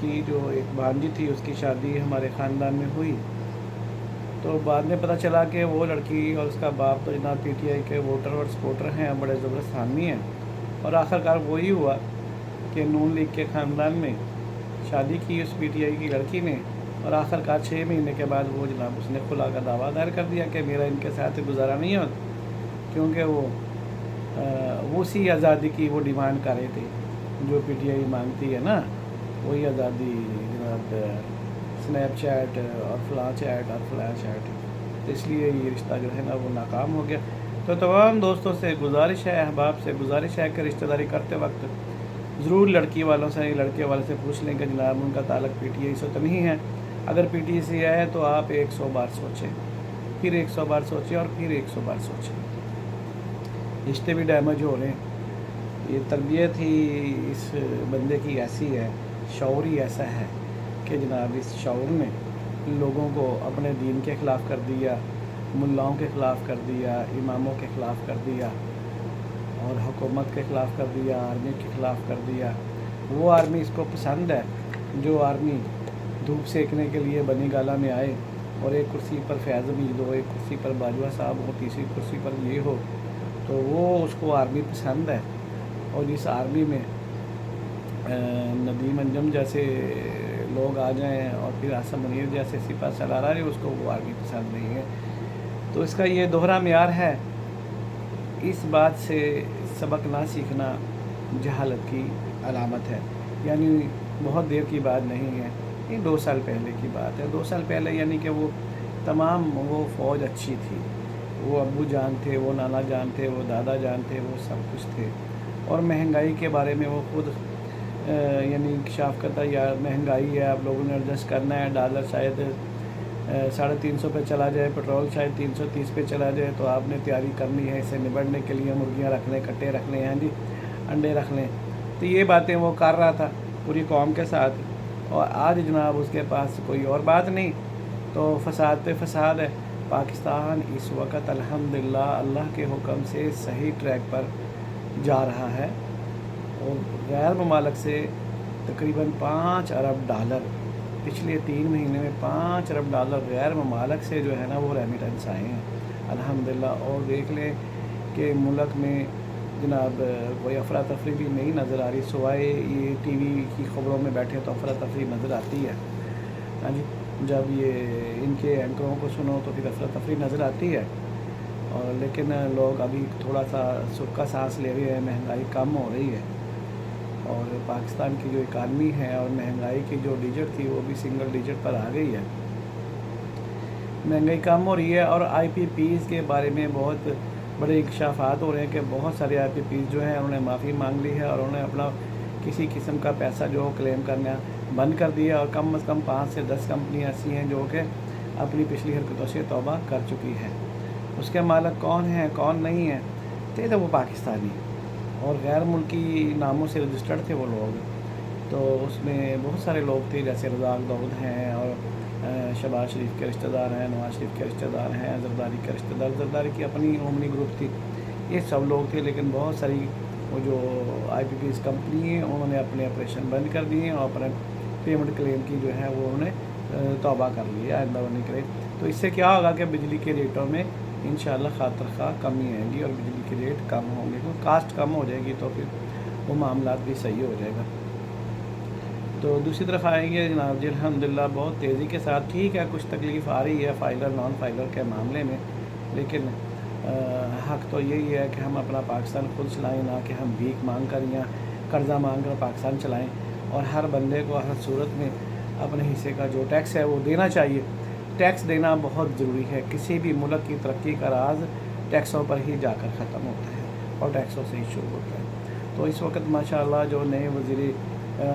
کی جو ایک بھانجی تھی اس کی شادی ہمارے خاندان میں ہوئی، تو بعد میں پتہ چلا کہ وہ لڑکی اور اس کا باپ تو جناب پی ٹی آئی کے ووٹر اور سپورٹر ہیں، بڑے زبردست حامی ہیں، اور آخرکار وہی ہوا کہ نون لیگ کے خاندان میں شادی کی اس پی ٹی آئی کی لڑکی نے، اور آخرکار 6 مہینے کے بعد وہ جناب اس نے خلا کا دعویٰ دائر کر دیا کہ میرا ان کے ساتھ گزارا نہیں ہوتا، کیونکہ وہ اسی آزادی کی وہ ڈیمانڈ کر رہے تھے جو پی ٹی آئی مانگتی ہے نا، وہی آزادی جناب، سنیپ چیٹ اور فلاں چیٹ اور فلاں چیٹ، تو اس لیے یہ رشتہ جو ہے نا وہ ناکام ہو گیا۔ تو تمام دوستوں سے گزارش ہے، احباب سے گزارش ہے کہ رشتہ داری کرتے وقت ضرور لڑکی والوں سے، لڑکے والے سے پوچھ لیں کہ جناب ان کا تعلق پی ٹی آئی سے تو نہیں ہے، اگر پی ٹی آئی سے ہے تو آپ 100 بار سوچیں، پھر 100 بار سوچیں اور پھر 100 بار سوچیں، رشتے بھی ڈیمیج ہو رہے ہیں۔ یہ تربیت ہی اس بندے کی ایسی ہے، شعور ہی ایسا ہے کہ جناب اس شعور نے لوگوں کو اپنے دین کے خلاف کر دیا، ملاؤں کے خلاف کر دیا، اماموں کے خلاف کر دیا، اور حکومت کے خلاف کر دیا، آرمی کے خلاف کر دیا۔ وہ آرمی اس کو پسند ہے جو آرمی دھوپ سیکنے کے لیے بنی گالہ میں آئے اور ایک کرسی پر فیض امید ہو، ایک کرسی پر باجوہ صاحب ہو، تیسری کرسی پر یہ ہو، تو وہ اس کو آرمی پسند ہے۔ اور جس آرمی میں ندیم انجم جیسے لوگ آ جائیں اور پھر آصم منیر جیسے سپاہ سالار آ رہے، اس کو وہ آرمی پسند نہیں ہے۔ تو اس کا یہ دوہرا معیار ہے۔ اس بات سے سبق نہ سیکھنا جہالت کی علامت ہے، یعنی بہت دیر کی بات نہیں ہے، یہ 2 سال پہلے کی بات ہے۔ 2 سال پہلے یعنی کہ وہ تمام وہ فوج اچھی تھی، وہ ابو جان تھے، وہ نانا جان تھے، وہ دادا جان تھے، وہ سب کچھ تھے، اور مہنگائی کے بارے میں وہ خود یعنی انکشاف کرتا ہے، یار مہنگائی ہے، آپ لوگوں نے ایڈجسٹ کرنا ہے، ڈالر شاید 350 پہ چلا جائے، پٹرول شاید 330 پہ چلا جائے، تو آپ نے تیاری کرنی ہے اسے نبڑنے کے لیے، مرغیاں رکھ لیں، کٹے رکھ لیں، ہاں جی انڈے رکھ لیں۔ تو یہ باتیں وہ کر رہا تھا پوری قوم کے ساتھ، اور آج جناب اس کے پاس کوئی اور بات نہیں، تو فساد پہ فساد ہے۔ پاکستان اس وقت الحمدللہ اللہ کے حکم سے صحیح ٹریک پر جا رہا ہے، اور غیر ممالک سے تقریباً 5 ارب ڈالر پچھلے 3 مہینے میں 5 ارب ڈالر غیر ممالک سے جو ہے نا وہ ریمیٹنس آئے ہیں الحمدللہ۔ اور دیکھ لیں کہ ملک میں جناب کوئی افراتفری بھی نہیں نظر آ رہی، سوائے یہ ٹی وی کی خبروں میں بیٹھے تو افراتفری نظر آتی ہے، ہاں جی جب یہ ان کے اینکروں کو سنو تو پھر افراتفری نظر آتی ہے، اور لیکن لوگ ابھی تھوڑا سا سکھ کا سانس لے رہے ہیں، مہنگائی کم ہو رہی ہے، اور پاکستان کی جو اکانمی ہے اور مہنگائی کی جو ڈیجٹ تھی وہ بھی سنگل ڈیجٹ پر آ گئی ہے، مہنگائی کم ہو رہی ہے۔ اور آئی پی پیز کے بارے میں بہت بڑے انکشافات ہو رہے ہیں کہ بہت سارے آئی پی پیز جو ہیں انہوں نے معافی مانگ لی ہے، اور انہوں نے اپنا کسی قسم کا پیسہ جو کلیم کرنا بند کر دیا، اور کم از کم 5 سے 10 کمپنیاں ایسی ہیں جو کہ اپنی پچھلی حرکتوں سے توبہ کر چکی ہے۔ اس کے مالک کون ہیں کون نہیں ہیں، تو وہ پاکستانی اور غیر ملکی ناموں سے رجسٹرڈ تھے وہ لوگ، تو اس میں بہت سارے لوگ تھے جیسے رزاق داؤد ہیں، اور شہباز شریف کے رشتہ دار ہیں، نواز شریف کے رشتہ دار ہیں، زرداری کے رشتہ دار، زرداری کی اپنی اومنی گروپ تھی، یہ سب لوگ تھے، لیکن بہت ساری وہ جو آئی پی پیز کمپنی ہیں انہوں نے اپنے آپریشن بند کر دیے ہیں، اور اپنے پیمنٹ کلیم کی جو ہے وہ انہوں نے توبہ کر لی ہے، آئندہ وہ نہیں کرے۔ تو اس سے کیا ہوگا کہ بجلی کے ریٹوں میں انشاءاللہ خاطر خواہ کمی آئے گی، اور بجلی کے ریٹ کم ہوں گے، کیونکہ کاسٹ کم ہو جائے گی تو پھر وہ معاملات بھی صحیح ہو جائے گا۔ تو دوسری طرف آئیں گے جناب جی الحمدللہ بہت تیزی کے ساتھ، ٹھیک ہے کچھ تکلیف آ رہی ہے فائلر نان فائلر کے معاملے میں، لیکن حق تو یہی ہے کہ ہم اپنا پاکستان خود چلائیں، نہ کہ ہم بھیک مانگ کر یا قرضہ مانگ کر پاکستان چلائیں، اور ہر بندے کو ہر صورت میں اپنے حصے کا جو ٹیکس ہے وہ دینا چاہیے۔ ٹیکس دینا بہت ضروری ہے، کسی بھی ملک کی ترقی کا راز ٹیکسوں پر ہی جا کر ختم ہوتا ہے، اور ٹیکسوں سے ہی شروع ہوتا ہے۔ تو اس وقت ماشاءاللہ جو نئے وزیر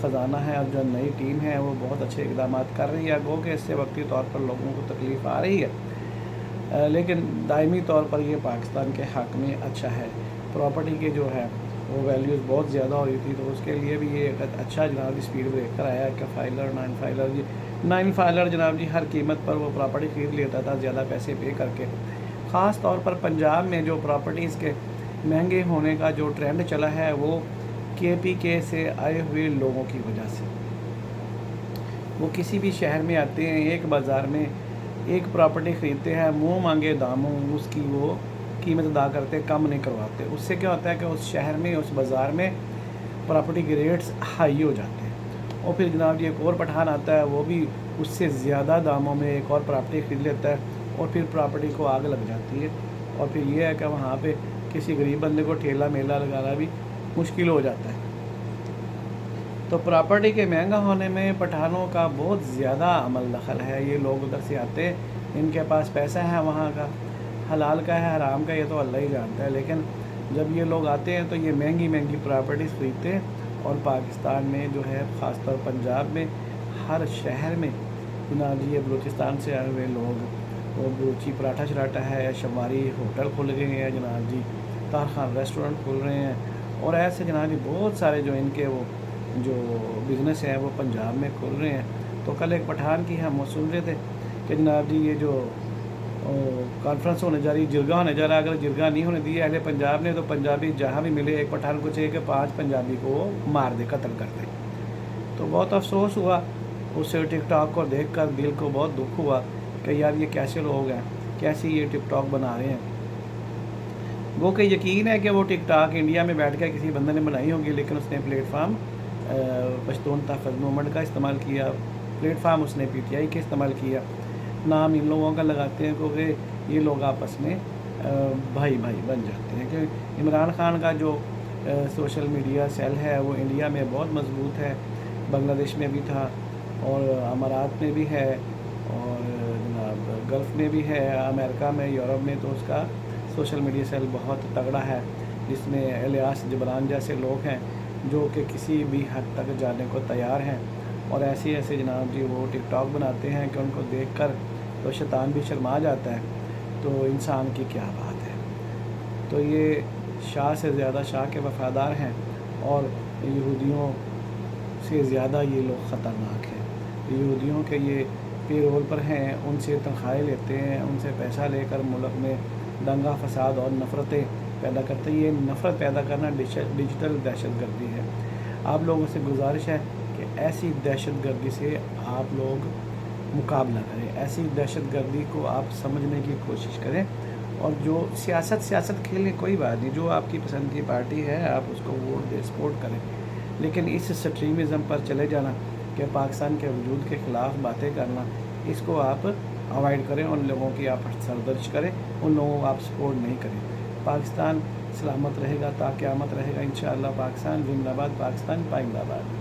خزانہ ہے اور جو نئی ٹیم ہے وہ بہت اچھے اقدامات کر رہی ہے، گو کہ اس سے وقتی طور پر لوگوں کو تکلیف آ رہی ہے، لیکن دائمی طور پر یہ پاکستان کے حق میں اچھا ہے۔ پراپرٹی کے جو ہے وہ ویلیوز بہت زیادہ ہو رہی تھی، تو اس کے لیے بھی یہ ایک اچھا جناب اسپیڈ بریکر آیا کہ فائلر نائن فائلر جناب جی ہر قیمت پر وہ پراپرٹی خرید لیتا تھا زیادہ پیسے پے کر کے۔ خاص طور پر پنجاب میں جو پراپرٹیز کے مہنگے ہونے کا جو ٹرینڈ چلا ہے وہ کے پی کے سے آئے ہوئے لوگوں کی وجہ سے، وہ کسی بھی شہر میں آتے ہیں، ایک بازار میں ایک پراپرٹی خریدتے ہیں، منہ مانگے داموں اس کی وہ قیمت ادا کرتے، کم نہیں کرواتے۔ اس سے کیا ہوتا ہے کہ اس شہر میں اس بازار میں پراپرٹی کے ریٹس ہائی ہو جاتے ہیں، اور پھر جناب جی ایک اور پٹھان آتا ہے، وہ بھی اس سے زیادہ داموں میں ایک اور پراپرٹی خرید لیتا ہے، اور پھر پراپرٹی کو آگ لگ جاتی ہے، اور پھر یہ ہے کہ وہاں پہ کسی غریب بندے کو ٹھیلا میلا لگانا بھی مشکل ہو جاتا ہے۔ تو پراپرٹی کے مہنگا ہونے میں پٹھانوں کا بہت زیادہ عمل دخل ہے۔ یہ لوگ ادھر سے آتے، ان کے پاس پیسہ ہے وہاں کا، حلال کا ہے حرام کا یہ تو اللہ ہی جانتا ہے، لیکن جب یہ لوگ آتے ہیں تو یہ مہنگی مہنگی پراپرٹیز خریدتے ہیں، اور پاکستان میں جو ہے خاص طور پنجاب میں ہر شہر میں جناب جی یہ بلوچستان سے آئے ہوئے لوگ، وہ بلوچی پراٹھا شراٹھا ہے، شماری ہوٹل کھل گئے ہیں جناب جی، طاہر ریسٹورنٹ کھل رہے ہیں، اور ایسے جناب جی بہت سارے جو ان کے وہ جو بزنس ہیں وہ پنجاب میں کھل رہے ہیں۔ تو کل ایک پٹھان کی ہم وہ سن رہے تھے کہ جناب جی یہ جو کانفرنس ہونے جا رہی، جرگہ ہونے جا رہا ہے، اگر جرگہ نہیں ہونے دی اہل پنجاب نے تو پنجابی جہاں بھی ملے ایک پٹھان کو چاہیے کہ 5 پنجابی کو وہ مار دے، قتل کر دے۔ تو بہت افسوس ہوا اس ٹک ٹاک کو دیکھ کر، دل کو بہت دکھ ہوا کہ یار یہ کیسے لوگ ہیں، کیسی یہ ٹک ٹاک بنا رہے ہیں۔ وہ کہ یقین ہے کہ وہ ٹک ٹاک انڈیا میں بیٹھ کے کسی بندے نے بنائی ہوگی، لیکن اس نے پلیٹ فارم پشتون تحفظ موومنٹ کا استعمال کیا، پلیٹ فارم اس نے پی ٹی آئی کے استعمال کیا، نام ان لوگوں کا لگاتے ہیں کیونکہ یہ لوگ آپس میں بھائی بھائی بن جاتے ہیں۔ کہ عمران خان کا جو سوشل میڈیا سیل ہے وہ انڈیا میں بہت مضبوط ہے، بنگلہ دیش میں بھی تھا، اور امارات میں بھی ہے، اور جناب گلف میں بھی ہے، امریکہ میں، یورپ میں، تو اس کا سوشل میڈیا سیل بہت تگڑا ہے، جس میں الیاس جبران جیسے لوگ ہیں جو کہ کسی بھی حد تک جانے کو تیار ہیں، اور ایسے ایسے جناب جی وہ ٹک ٹاک بناتے ہیں کہ ان کو دیکھ کر تو شیطان بھی شرما جاتا ہے، تو انسان کی کیا بات ہے۔ تو یہ شاہ سے زیادہ شاہ کے وفادار ہیں، اور یہودیوں سے زیادہ یہ لوگ خطرناک ہیں۔ یہودیوں کے یہ پے رول پر ہیں، ان سے تنخواہیں لیتے ہیں، ان سے پیسہ لے کر ملک میں دنگا فساد اور نفرتیں پیدا کرتے ہیں۔ یہ نفرت پیدا کرنا ڈیجیٹل دہشت گردی ہے۔ آپ لوگوں سے گزارش ہے کہ ایسی دہشت گردی سے آپ لوگ مقابلہ کریں، ایسی دہشت گردی کو آپ سمجھنے کی کوشش کریں، اور جو سیاست کھیلیں کوئی بات نہیں، جو آپ کی پسند کی پارٹی ہے آپ اس کو ووٹ دے، سپورٹ کریں، لیکن اس سٹریمزم پر چلے جانا کہ پاکستان کے وجود کے خلاف باتیں کرنا، اس کو آپ اوائڈ کریں، ان لوگوں کی آپ سردرج کریں، ان لوگوں کو آپ سپورٹ نہیں کریں۔ پاکستان سلامت رہے گا تا قیامت رہے گا انشاءاللہ۔ پاکستان زندہ باد، پاکستان پائندہ باد۔